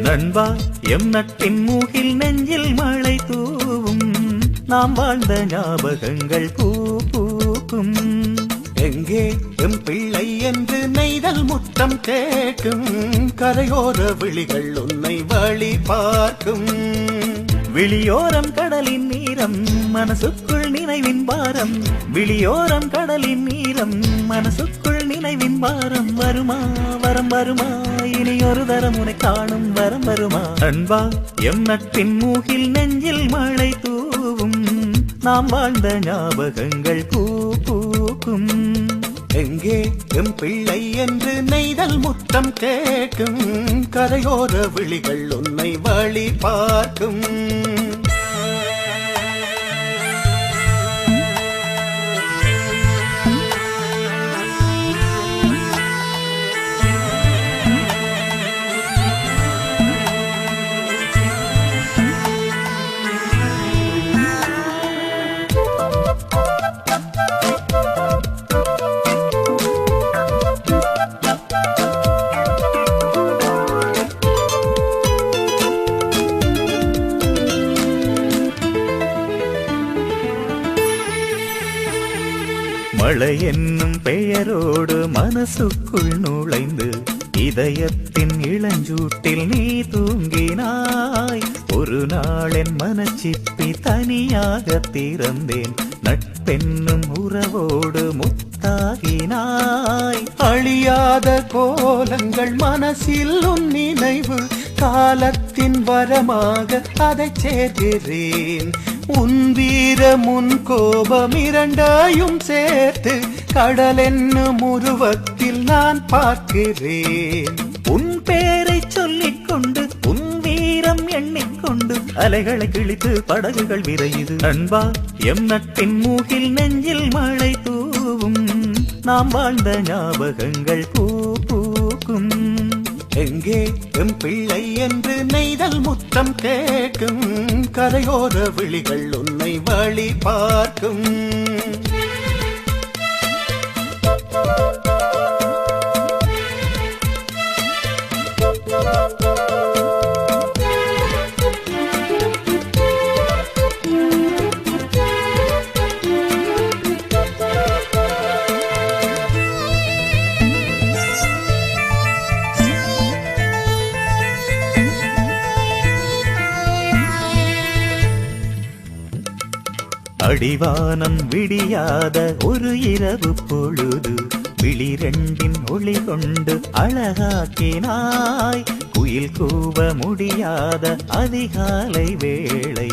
நண்பா எம் நட்பின் மூகில் நெஞ்சில் மழை தூவும் நாம் வாழ்ந்த ஞாபகங்கள் பூ பூக்கும். எங்கே எம் பிள்ளை என்று நெய்தல் முத்தம் கேட்கும் கரையோர விழிகள் உன்னை வழி பார்க்கும். விழியோரம் கடலின் நீரம் மனசுக்குள் நினைவின் பாரம். விழியோரம் கடலின் நீரம் மனசுக்குள் நினைவின் பாரம். வருமா வரம் வருமா இனி ஒரு தரம் உனை காணும் வரம் வருமா. அன்பா எம் நட்பின் மூகில் நெஞ்சில் மழை தூவும் நாம் வாழ்ந்த ஞாபகங்கள் பூ பூக்கும். எங்கே எம் பிள்ளை என்று நெய்தல் முத்தம் கேட்கும் கரையோர விழிகள் உன்னை வழி பார்க்கும். மழை என்னும் பெயரோடு மனசுக்குள் நுழைந்து இதயத்தின் இளஞ்சூட்டில் நீ தூங்கினாய். ஒரு நாள் என் மனச்சிப்பி தனியாக திறந்தேன். நட்பென்னும் உறவோடு முத்தாகினாய். அழியாத கோலங்கள் மனசில் உன் நினைவு காலத்தின் வரமாக அதை சேர்க்கிறேன். உன் வீரம் உன் கோபம் இரண்டையும் சேர்த்து கடல் என்னும் உருவத்தில் நான் பார்க்கிறேன். உன் பேரை சொல்லிக் கொண்டு உன் வீரம் எண்ணிக்கொண்டு அலைகளை கிழித்து படகுகள் விரையுது. அன்பா எம் நட்பின் மூகில் நெஞ்சில் மழை தூவும் நாம் வாழ்ந்த ஞாபகங்கள் பூ பூக்கும். எங்கே எம் பிள்ளை என்று நெய்தல் முத்தம் கேட்கும் கரையோர விழிகள் உன்னை வழி பார்க்கும். அடிவானம் விடியாத ஒரு இரவு பொழுது விழிரெண்டின் ஒளி கொண்டு அழகாக்கினாய். குயில் கூவ முடியாத அதிகாலை வேளை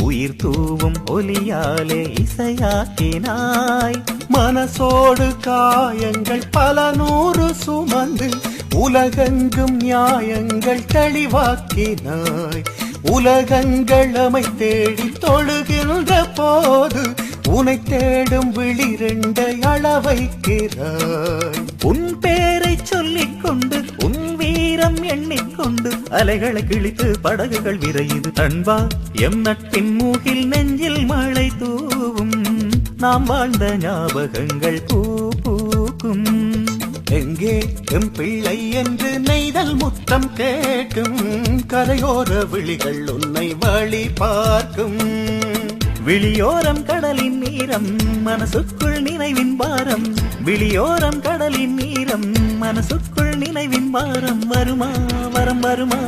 உயிர் தூவும் ஒலியாலே இசையாக்கினாய். மனசோடு காயங்கள் பல நூறு சுமந்து உலகெங்கும் நியாயங்கள் தெளிவாக்கினாய். உலகங்கள் அமை தேடி தொழுகின்ற போது உனை தேடும் விழிரெண்டை அளவைக்கிறாய். உன் பேரை சொல்லிக் கொண்டு உன் வீரம் எண்ணிக்கொண்டு அலைகளை கிழித்து படகுகள் விரையுது. அன்பா எம் நட்பின் மூகில் நெஞ்சில் மழை தூவும் நாம் வாழ்ந்த ஞாபகங்கள் பூ பூக்கும். எங்கே எம் பிள்ளை என்று நெய்தல் முத்தம் கேட்கும் கரையோர விழிகள் உன்னை வழி பார்க்கும். விழியோரம் கடலின் நீரம் மனசுக்குள் நினைவின் பாரம். விழியோரம் கடலின் நீரம் மனசுக்குள் நினைவின் பாரம். வருமா வரம் வருமா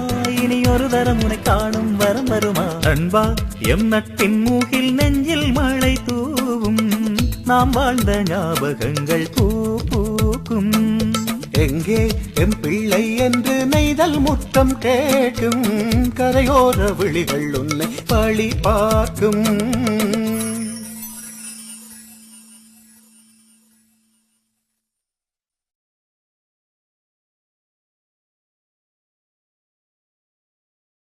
இனி ஒரு தரம் உனை காணும் வரம் வருமா. அன்பா எம் நட்பின் மூகில் நெஞ்சில் மழை தூவும் நாம் வாழ்ந்த ஞாபகங்கள் பூ பூக்கும். எங்கே எம் பிள்ளை என்று நெய்தல் முத்தம் கேட்கும் கரையோர விழிகள் உன்னை வழி பார்க்கும்.